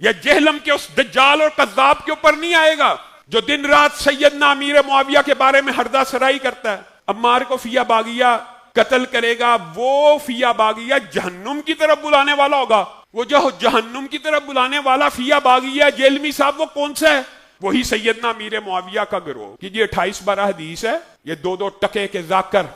یا جہلم کے اس دجال اور کذاب کے اوپر نہیں آئے گا جو دن رات سیدنا امیر معاویہ کے بارے میں ہردہ سرائی کرتا ہے؟ عمار کو فیہ باغیہ قتل کرے گا، وہ فیہ باغیہ جہنم کی طرف بلانے والا ہوگا. وہ جو جہنم کی طرف بلانے والا فیہ باغیہ جیلمی صاحب، وہ کون سا ہے؟ وہی سیدنا امیر معاویہ کا گروہ کہ یہ 28 بارہ حدیث ہے. یہ دو ٹکے کے ذاکر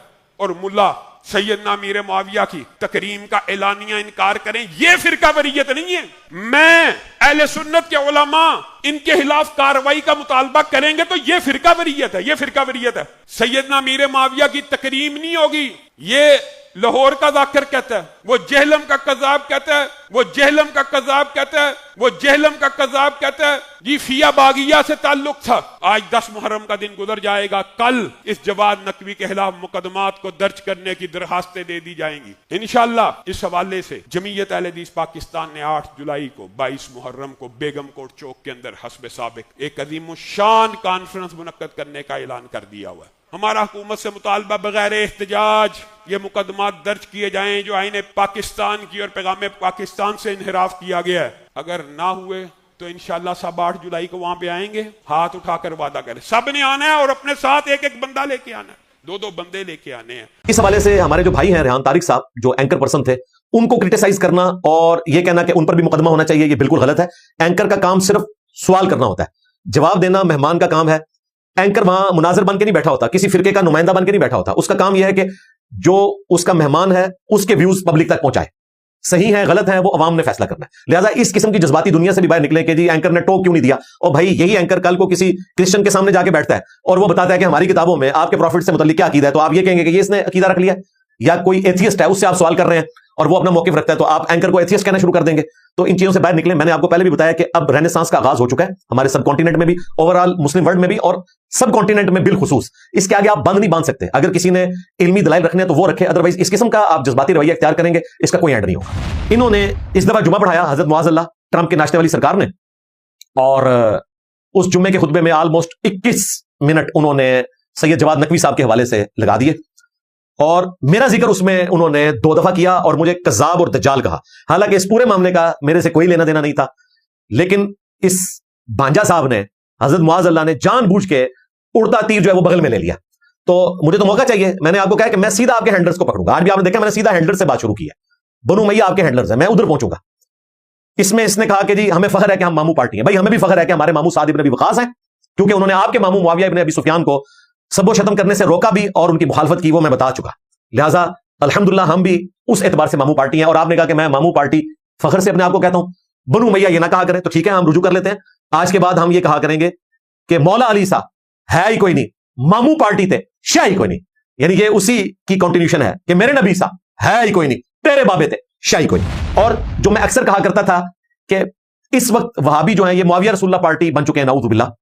اور ملا سیدنا امیر معاویہ کی تکریم کا اعلانیہ انکار کریں، یہ فرقہ وریت نہیں ہے. میں اہل سنت کے علماء ان کے خلاف کارروائی کا مطالبہ کریں گے تو یہ فرقہ وریت ہے، یہ فرقہ وریت ہے. سیدنا امیر معاویہ کی تکریم نہیں ہوگی. یہ لاہور کا ذاکر کہتا ہے، وہ جہلم کا کذاب کہتا ہے، وہ جہلم کا کذاب کہتا ہے، وہ جہلم کا کذاب کہتا ہے. جی فیہ باغیہ سے تعلق تھا. آج 10 محرم کا دن گزر جائے گا، کل اس جواد نقوی کے خلاف مقدمات کو درج کرنے کی درخواستیں دے دی جائیں گی انشاءاللہ. اس حوالے سے جمعیت اہل حدیث پاکستان نے 8 جولائی کو 22 محرم کو بیگم کوٹ چوک کے اندر حسب سابق ایک عظیم الشان کانفرنس منعقد کرنے کا اعلان کر دیا ہوا ہے. ہمارا حکومت سے مطالبہ بغیر احتجاج یہ مقدمات درج کیے جائیں جو آئین پاکستان کی اور پیغام پاکستان سے انحراف کیا گیا ہے. اگر نہ ہوئے تو انشاءاللہ سب 8 جولائی کو وہاں پہ آئیں گے، ہاتھ اٹھا کر وعدہ کریں. سب نے آنا ہے اور اپنے ساتھ ایک ایک بندہ لے کے آنا ہے، 2 بندے لے کے آنے ہیں. اس حوالے سے ہمارے جو بھائی ہیں ریحان طارق صاحب جو اینکر پرسن تھے، ان کو کرٹیسائز کرنا اور یہ کہنا کہ ان پر بھی مقدمہ ہونا چاہیے، یہ بالکل غلط ہے. اینکر کا کام صرف سوال کرنا ہوتا ہے، جواب دینا مہمان کا کام ہے. اینکر وہاں مناظر بن کے نہیں بیٹھا ہوتا، کسی فرقے کا نمائندہ بن کے نہیں بیٹھا ہوتا. اس کا کام یہ ہے کہ جو اس کا مہمان ہے اس کے ویوز پبلک تک پہنچائے. صحیح ہے غلط ہے وہ عوام نے فیصلہ کرنا ہے. لہٰذا اس قسم کی جذباتی دنیا سے بھی باہر نکلے کہ جی اینکر نے ٹوک کیوں نہیں دیا. اور بھائی یہی اینکر کل کو کسی کرسچن کے سامنے جا کے بیٹھتا ہے اور وہ بتاتا ہے کہ ہماری کتابوں میں آپ کے پروفٹ سے متعلق کیا عقیدہ ہے، تو آپ یہ کہیں گے کہ یہ اس نے عقیدہ رکھ لیا. یا کوئی ایتھیسٹ ہے اس سے آپ سوال کر رہے ہیں اور وہ اپنا موقف رکھتا ہے تو آپ اینکر کو ایتھیسٹ کہنا شروع کر دیں گے. تو ان چیزوں سے باہر نکلیں. میں نے آپ کو پہلے بھی بتایا کہ اب رینیسانس کا آغاز ہو چکا ہے ہمارے سب کانٹیننٹ میں بھی، اوور آل مسلم ورلڈ میں بھی، اور سب کانٹیننٹ میں بالخصوص. اس کے آگے آپ بند نہیں باندھ سکتے. اگر کسی نے علمی دلائل رکھنے ہیں تو وہ رکھے، ادروائز اس قسم کا آپ جذباتی رویہ اختیار کریں گے اس کا کوئی اینڈ نہیں ہوگا. انہوں نے اس دفعہ جمعہ پڑھایا حضرت معاذ اللہ ٹرمپ کے ناشتے والی سرکار نے، اور اس جمعے کے خطبے میں آلموسٹ 21 منٹ انہوں نے سید جواد نقوی صاحب کے حوالے سے لگا دیے، اور میرا ذکر اس میں انہوں نے 2 دفعہ کیا اور مجھے کذاب اور دجال کہا. حالانکہ اس پورے معاملے کا میرے سے کوئی لینا دینا نہیں تھا، لیکن اس بھانجا صاحب نے حضرت معاذ اللہ نے جان بوجھ کے اڑتا تیر جو ہے وہ بغل میں لے لیا. تو مجھے تو موقع چاہیے. میں نے آپ کو کہا کہ میں سیدھا آپ کے ہینڈلرز کو پکڑوں گا. آج بھی آپ نے دیکھا میں نے سیدھا ہینڈلر سے بات شروع کی ہے. بنو میاں آپ کے ہینڈلرز ہیں، میں ادھر پہنچوں گا. اس میں اس نے کہا کہ جی ہمیں فخر ہے کہ ہم ماموں پارٹی ہیں. بھائی ہمیں بھی فخر ہے کہ ہمارے ماموں سعد ابن ابی وقاص ہیں، کیونکہ انہوں نے آپ کے ماموں معاویہ ابن ابی سفیان کو سب و شتم کرنے سے روکا بھی اور ان کی مخالفت کی، وہ میں بتا چکا. لہٰذا الحمدللہ ہم بھی اس اعتبار سے ماموں پارٹی ہیں. اور آپ نے کہا کہ میں ماموں پارٹی فخر سے اپنے آپ کو کہتا ہوں. بنو میاں یہ نہ کہا کریں تو ٹھیک ہے، ہم رجوع کر لیتے ہیں. آج کے بعد ہم یہ کہا کریں گے کہ مولا علی صاحب ہے ہی کوئی نہیں، ماموں پارٹی تھے، شاہ ہی کوئی نہیں. یعنی یہ اسی کی کنٹینیوشن ہے کہ میرے نبی صاحب ہے ہی کوئی نہیں، تیرے بابے تھے، شاہ ہی کوئی نہیں. اور جو میں اکثر کہا کرتا تھا کہ اس وقت وہابی جو ہیں یہ معاویہ رسول اللہ پارٹی بن چکے ہیں، نعوذ باللہ،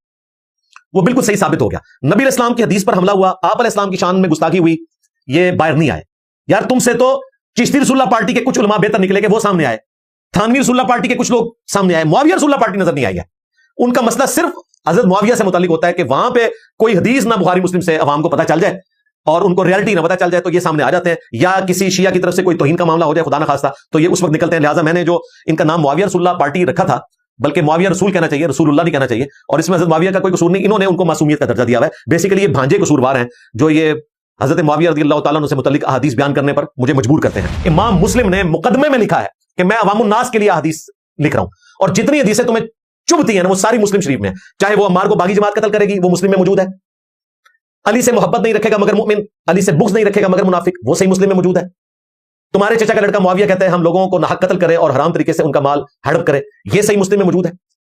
وہ بالکل صحیح ثابت ہو گیا. نبی علیہ السلام کی حدیث پر حملہ ہوا، آپ علیہ السلام کی شان میں گستاخی ہوئی، یہ باہر نہیں آئے. یار تم سے تو چشتی رسول اللہ پارٹی کے کچھ علماء بہتر نکلے کہ وہ سامنے آئے، تھانوی رسول اللہ پارٹی کے کچھ لوگ سامنے آئے، معاویہ رسول اللہ پارٹی نظر نہیں آئی ہے. ان کا مسئلہ صرف حضرت معاویہ سے متعلق ہوتا ہے کہ وہاں پہ کوئی حدیث نہ بخاری مسلم سے عوام کو پتہ چل جائے اور ان کو ریالٹی نہ پتہ چل جائے تو یہ سامنے آ جاتے ہیں، یا کسی شیعہ کی طرف سے کوئی توہین کا معاملہ ہو جائے خدا نہ خواستہ تو یہ اس وقت نکلتے ہیں. لہٰذا میں نے جو ان کا نام معاویہ رسول اللہ پارٹی رکھا تھا، بلکہ معاویہ رسول کہنا چاہیے، رسول اللہ نہیں کہنا چاہیے. اور اس میں حضرت معاویہ کا کوئی قصور نہیں، انہوں نے ان کو معصومیت کا درجہ دیا ہوا ہے. بیسیکلی یہ بھانجے قصوروار ہیں جو یہ حضرت معاویہ رضی اللہ تعالیٰ عنہ سے متعلق احادیث بیان کرنے پر مجھے مجبور کرتے ہیں. امام مسلم نے مقدمے میں لکھا ہے کہ میں عوام الناس کے لیے احادیث لکھ رہا ہوں، اور جتنی حدیثیں تمہیں چبھتی ہیں وہ ساری مسلم شریف میں ہیں. چاہے وہ عمار کو باغی جماعت قتل کرے گی، وہ مسلم میں موجود ہے. علی سے محبت نہیں رکھے گا مگر مؤمن، علی سے بغض نہیں رکھے گا مگر منافق، وہ صحیح مسلم میں موجود ہے. تمہارے چچا کا لڑکا معاویہ کہتا ہے ہم لوگوں کو ناحق قتل کرے اور حرام طریقے سے ان کا مال ہڑپ کرے، یہ صحیح مسلم میں موجود ہے.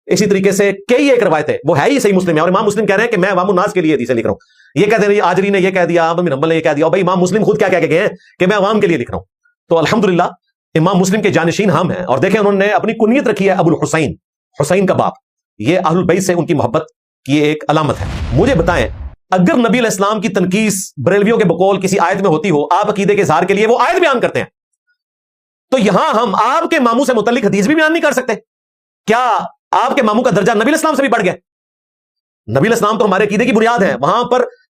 اسی طریقے سے کئی ایک روایت ہے وہ ہے ہی صحیح مسلم ہے، اور امام مسلم کہہ رہے ہیں کہ میں عوام الناس کے لیے حدیثیں لکھ رہا ہوں. یہ کہتے ہیں آجری نے یہ کہہ دیا، احمد بن حنبل نے یہ کہہ دیا، اور بھائی امام مسلم خود کیا کہہ کے گئے ہیں کہ میں عوام کے لیے لکھ رہا ہوں. تو الحمدللہ امام مسلم کے جانشین ہم ہیں. اور دیکھیں انہوں نے اپنی کنیت رکھی ہے ابو الحسین، حسین کا باپ. یہ اہل البیت سے ان کی محبت کی ایک علامت ہے. مجھے بتائیں اگر نبی علیہ السلام کی تنقیص بریلویوں کے بقول کسی آیت میں ہوتی ہو، آپ عقیدے کے اظہار کے لیے وہ آیت بیان کرتے ہیں، تو یہاں ہم آپ کے ماموں سے متعلق حدیث بھی بیان نہیں کر سکتے؟ کیا آپ کے ماموں کا درجہ نبی علیہ السلام سے بھی بڑھ گیا؟ نبی علیہ السلام تو ہمارے عقیدے کی بنیاد ہے، وہاں پر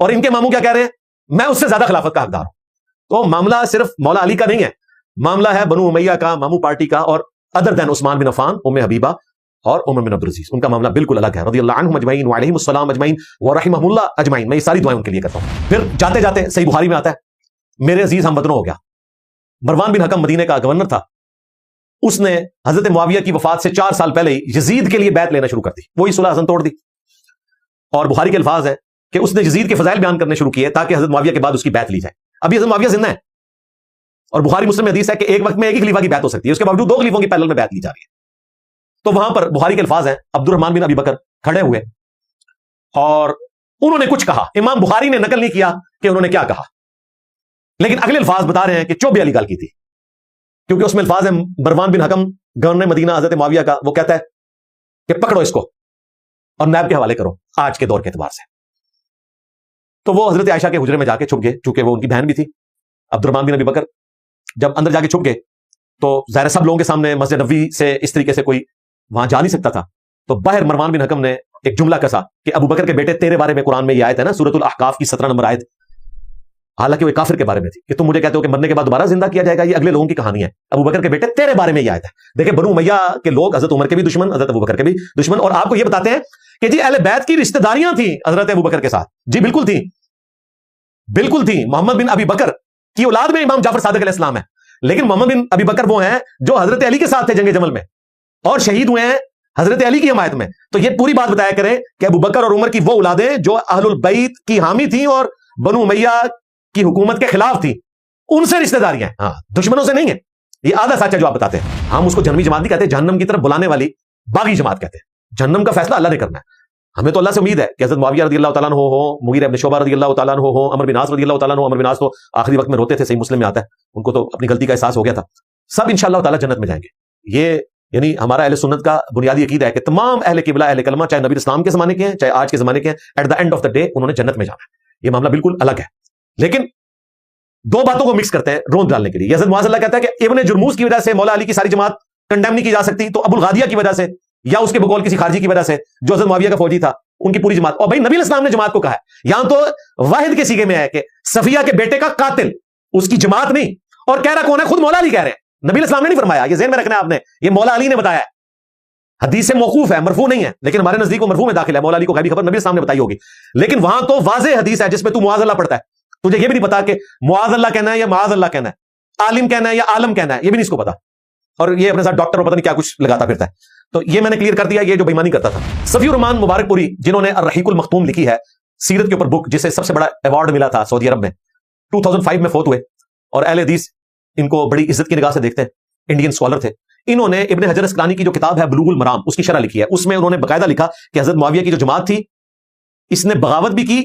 اور ان کے ماموں کیا کہہ رہے ہیں؟ میں اس سے زیادہ خلافت کا حقدار ہوں. تو معاملہ صرف مولا علی کا نہیں ہے، معاملہ ہے بنو امیہ کا، ماموں پارٹی کا، اور ادر دین عثمان بن عفان، ام حبیبہ اور عمر بن عبدالعزیز، ان کا معاملہ بالکل الگ ہے، رضی اللہ عنہم اجمعین وعلیہم السلام اجمعین ورحمہم اللہ اجمعین. میں یہ ساری دعائیں ان کے لیے کرتا ہوں. پھر جاتے جاتے صحیح بخاری میں آتا ہے، میرے عزیز ہم وطنوں ہو گیا، مروان بن حکم مدینے کا گورنر تھا، اس نے حضرت معاویہ کی وفات سے 4 سال پہلے ہی یزید کے لیے بیعت لینا شروع کر دی، وہی صلح حسن توڑ دی. اور بخاری کے الفاظ ہیں کہ اس نے یزید کے فضائل بیان کرنے شروع کیے تاکہ حضرت معاویہ کے بعد اس کی بیعت لی جائے. ابھی حضرت معاویہ زندہ ہے، اور بخاری مسلم میں حدیث ہے کہ ایک وقت میں ایک ہی خلیفہ کی بیعت ہو سکتی ہے، اس کے باوجود 2 خلیفوں کی پیرل میں بیعت لی جا رہی ہے. تو وہاں پر بخاری کے الفاظ ہیں، عبد الرحمن بن ابی بکر کھڑے ہوئے اور انہوں نے کچھ کہا. امام بخاری نے نقل نہیں کیا کہ انہوں نے کیا کہا، لیکن اگلے الفاظ بتا رہے ہیں کہ چوبے علی گل کی تھی، کیونکہ اس میں الفاظ ہیں مروان بن حکم گورنر مدینہ حضرت معاویہ کا، وہ کہتا ہے کہ پکڑو اس کو اور نیب کے حوالے کرو آج کے دور کے اعتبار سے. تو وہ حضرت عائشہ کے حجرے میں جا کے چھپ گئے، چونکہ وہ ان کی بہن بھی تھی. عبد الرحمن بن ابی بکر جب اندر جا کے چھپ گئے تو ظاہر سب لوگوں کے سامنے مسجد نبوی سے اس طریقے سے کوئی وہاں جا نہیں سکتا تھا. تو باہر مروان بن حکم نے ایک جملہ کسا کہ ابو بکر کے بیٹے تیرے بارے میں قرآن میں یہ آیت ہے نا، سورۃ الاحقاف کی 17 نمبر آیت، حالانکہ وہ کافر کے بارے میں تھی، کہ تم مجھے کہتے ہو کہ مرنے کے بعد دوبارہ زندہ کیا جائے گا، یہ اگلے لوگوں کی کہانی ہے. ابو بکر کے بیٹے تیرے بارے میں یہ آیت ہے. دیکھیں بنو امیہ کے لوگ حضرت عمر کے بھی دشمن، حضرت ابو بکر کے بھی دشمن، اور آپ کو یہ بتاتے ہیں کہ جی اہل بیت کی رشتہ داریاں تھیں حضرت ابو بکر کے ساتھ. جی بالکل تھیں، بالکل تھیں. محمد بن ابی بکر کی اولاد میں امام جعفر صادق علیہ السلام ہے، لیکن محمد بن ابی بکر وہ ہیں جو حضرت علی کے ساتھ تھے جنگ جمل میں اور شہید ہوئے ہیں حضرت علی کی حمایت میں. تو یہ پوری بات بتایا کریں کہ ابو بکر اور عمر کی وہ اولادیں جو اہل البیت کی حامی تھیں اور بنو امیہ کی حکومت کے خلاف تھیں، ان سے رشتہ داریاں ہیں، ہاں دشمنوں سے نہیں ہیں. یہ آدھا سچ ہے جو آپ بتاتے ہیں. ہم اس کو جہنمی جماعت نہیں کہتے، جہنم کی طرف بلانے والی باغی جماعت کہتے ہیں. جہنم کا فیصلہ اللہ نے کرنا ہے. ہمیں تو اللہ سے امید ہے کہ حضرت معاویہ رضی اللہ تعالیٰ عنہ ہو، مغیرہ ابن شعبہ رضی اللہ تعالیٰ عنہ ہو، عمر بن عاص رضی اللہ تعالیٰ عنہ. عمر بن عاص تو آخری وقت میں روتے تھے، صحیح مسلم میں آتا ہے، ان کو تو اپنی غلطی کا احساس ہو گیا تھا. سب انشاءاللہ تعالیٰ جنت میں جائیں گے. یہ یعنی ہمارا اہل سنت کا بنیادی عقیدہ ہے کہ تمام اہل قبلہ اہل کلمہ، چاہے نبی اسلام کے زمانے کے ہیں چاہے آج کے زمانے کے ہیں، at the end of the day انہوں نے جنت میں جانا ہے. یہ معاملہ بالکل الگ ہے. لیکن 2 باتوں کو مکس کرتے ہیں روند ڈالنے کے لیے. حضرت معاذ اللہ کہتا ہے کہ ابن جرموز کی وجہ سے مولا علی کی ساری جماعت کنڈیم نہیں کی جا سکتی، تو ابو الغادیہ کی وجہ سے یا اس کے بقول کسی خارجی کی وجہ سے جو حضرت معاویہ کا فوجی تھا ان کی پوری جماعت. اور بھائی نبی علیہ السلام نے جماعت کو کہا ہے، یہاں تو واحد کے سیغے میں ہے کہ صفیہ کے بیٹے کا قاتل، اس کی جماعت نہیں. اور کہہ رہا کون ہے؟ خود مولا علی کہہ رہے ہیں، نبی علیہ السلام نے نہیں فرمایا. یہ ذہن میں رکھنا ہے آپ نے، یہ مولا علی نے بتایا ہے. حدیث سے موقوف ہے، مرفوع نہیں ہے، لیکن ہمارے نزدیک وہ مرفوع میں داخل ہے. مولا علی کو غیبی خبر نبی السلام نے بتائی ہوگی، لیکن وہاں تو واضح حدیث ہے جس میں تو معاذ اللہ پڑھتا ہے. تجھے یہ بھی نہیں پتا کہ معاذ اللہ کہنا ہے یا معاذ اللہ کہنا ہے، عالم کہنا ہے یا عالم کہنا ہے، یہ بھی نہیں اس کو پتا. اور یہ اپنے ساتھ ڈاکٹر اور پتہ نہیں کیا کچھ لگاتا پھرتا ہے. تو یہ میں نے کلیئر کر دیا، یہ جو بےمانی کرتا تھا. صفی الرحمان مبارک پوری جنہوں نے الرحیق المختوم لکھی ہے، سیرت کے اوپر بک، جسے سب سے بڑا ایوارڈ ملا تھا سعودی عرب میں، 2005 میں فوت ہوئے، اور اہل حدیث ان کو بڑی عزت کی نگاہ سے دیکھتے ہیں، انڈین اسکالر تھے. انہوں نے ابن حجر اسقلانی کی جو کتاب ہے بلوغ المرام، اس کی شرح لکھی ہے. اس میں انہوں نے باقاعدہ لکھا کہ حضرت معاویہ کی جو جماعت تھی اس نے بغاوت بھی کی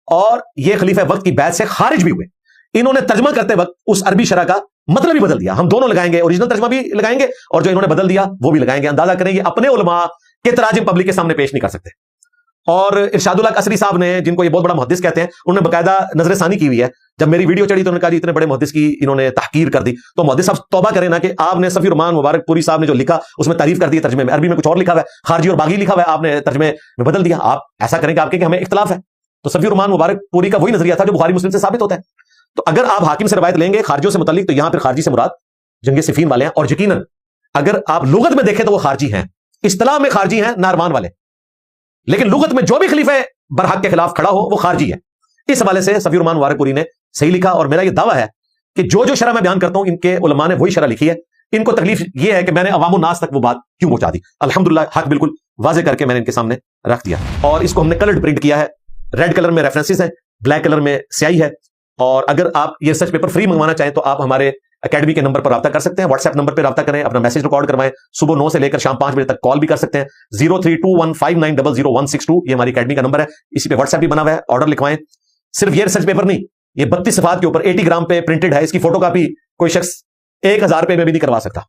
اور یہ خلیفہ وقت کی بیعت سے خارج بھی ہوئے. انہوں نے ترجمہ کرتے وقت اس عربی شرح کا مطلب بھی بدل دیا. ہم دونوں لگائیں گے، اوریجنل ترجمہ بھی لگائیں گے اور جو انہوں نے بدل دیا وہ بھی لگائیں گے. اندازہ کریں یہ اپنے علماء کے تراجم پبلک کے سامنے پیش نہیں کر سکتے. اور ارشاد اللہ قصری صاحب نے، جن کو یہ بہت بڑا محدث کہتے ہیں، انہوں نے باقاعدہ نظر ثانی کی ہوئی ہے. جب میری ویڈیو چڑھی تو انہوں نے کہا اتنے بڑے محدث کی انہوں نے تحقیر کر دی. تو محدث صاحب توبہ کریں نا کہ آپ نے صفی الرحمان مبارک پوری صاحب نے جو لکھا اس میں تعریف کر دی ترجمے میں. عربی میں کچھ اور لکھا ہوا ہے، خارجی اور باغی لکھا ہوا ہے، آپ نے ترجمے میں بدل دیا. آپ ایسا کریں کہ آپ کہ ہمیں اختلاف ہے. تو صفی الرحمان مبارک پوری کا وہی نظریہ تھا جو بخاری مسلم سے ثابت ہوتا ہے. تو اگر آپ حاکم سے روایت لیں گے خارجیوں سے متعلق، تو یہاں پھر خارجی سے مراد جنگ صفین والے ہیں. اور یقیناً اگر آپ لغت میں دیکھیں تو وہ خارجی ہیں، اصطلاح میں خارجی ہیں نارمان والے، لیکن لغت میں جو بھی خلیفہ برحق کے خلاف کھڑا ہو وہ خارجی ہے. اس حوالے سے صفی الرحمان مبارک پوری نے صحیح لکھا. اور میرا یہ دعویٰ ہے کہ جو شرح میں بیان کرتا ہوں ان کے علماء نے وہی شرح لکھی ہے. ان کو تکلیف یہ ہے کہ میں نے عوام الناس تک وہ بات کیوں پہنچا دی. الحمدللہ حق بالکل واضح کر کے میں نے ان کے سامنے رکھ دیا. اور اس کو ہم نے کلرڈ پرنٹ کیا ہے، ریڈ کلر میں ریفرنسز ہیں، بلیک کلر میں سیاہی ہے. اور اگر آپ یہ ریسرچ پیپر فری منگوانا چاہیں تو آپ ہمارے اکیڈمی کے نمبر پر رابطہ کر سکتے ہیں. واٹس ایپ نمبر پہ رابطہ کریں، اپنا میسج ریکارڈ کروائیں. صبح 9 سے لے کر شام 5 بجے تک کال بھی کر سکتے ہیں. 032159000162 یہ ہماری اکیڈمی کا نمبر ہے. اسی پہ واٹس ایپ بھی بنا ہوا ہے، آرڈر لکھوائیں. صرف یہ ریسرچ پیپر نہیں، یہ 32 صفحات کے اوپر 80 گرام پہ پرنٹڈ ہے. اس کی فوٹو کاپی کوئی شخص 1000 روپے میں بھی نہیں کروا سکتا.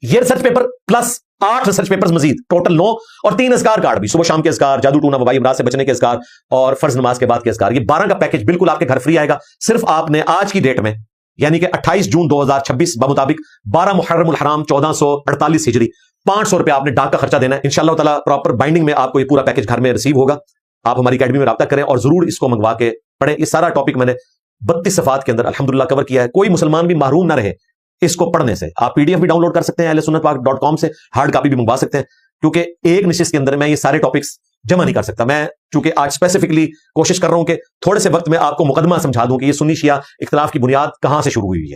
یہ research paper plus 8 research papers مزید، ٹوٹل 9، اور 3 اذکار کارڈ بھی، صبح شام کے اذکار، جادو ٹونا وبائی امراض سے بچنے کے اذکار، اور فرض نماز کے بعد کے اذکار. یہ 12 کا پیکج بالکل آپ کے گھر فری آئے گا. صرف آپ نے آج کی ڈیٹ میں یعنی کہ 28 جون 2026 بمطابق 12 محرم الحرام 1448 ہجری 500 روپے آپ نے ڈاک کا خرچہ دینا ہے. انشاءاللہ تعالی پراپر بائنڈنگ میں آپ کو یہ پورا پیکج گھر میں ریسیو ہوگا. آپ ہماری اکیڈمی میں رابطہ کریں اور ضرور اس کو منگوا کے پڑھیں. یہ سارا ٹاپک میں نے 32 صفحات کے اندر الحمدللہ کور کیا ہے. کوئی مسلمان بھی محروم نہ رہے اس کو پڑھنے سے. آپ PDF بھی ڈاؤن لوڈ کر سکتے ہیں ahlsunnatpak.com سے, ہارڈ کاپی بھی منگوا سکتے ہیں, کیونکہ ایک نشست کے اندر میں یہ سارے ٹاپکس جمع نہیں کر سکتا. میں چونکہ آج اسپیسیفکلی کوشش کر رہا ہوں کہ تھوڑے سے وقت میں آپ کو مقدمہ سمجھا دوں کہ یہ سنی شیعہ اختلاف کی بنیاد کہاں سے شروع ہوئی ہے.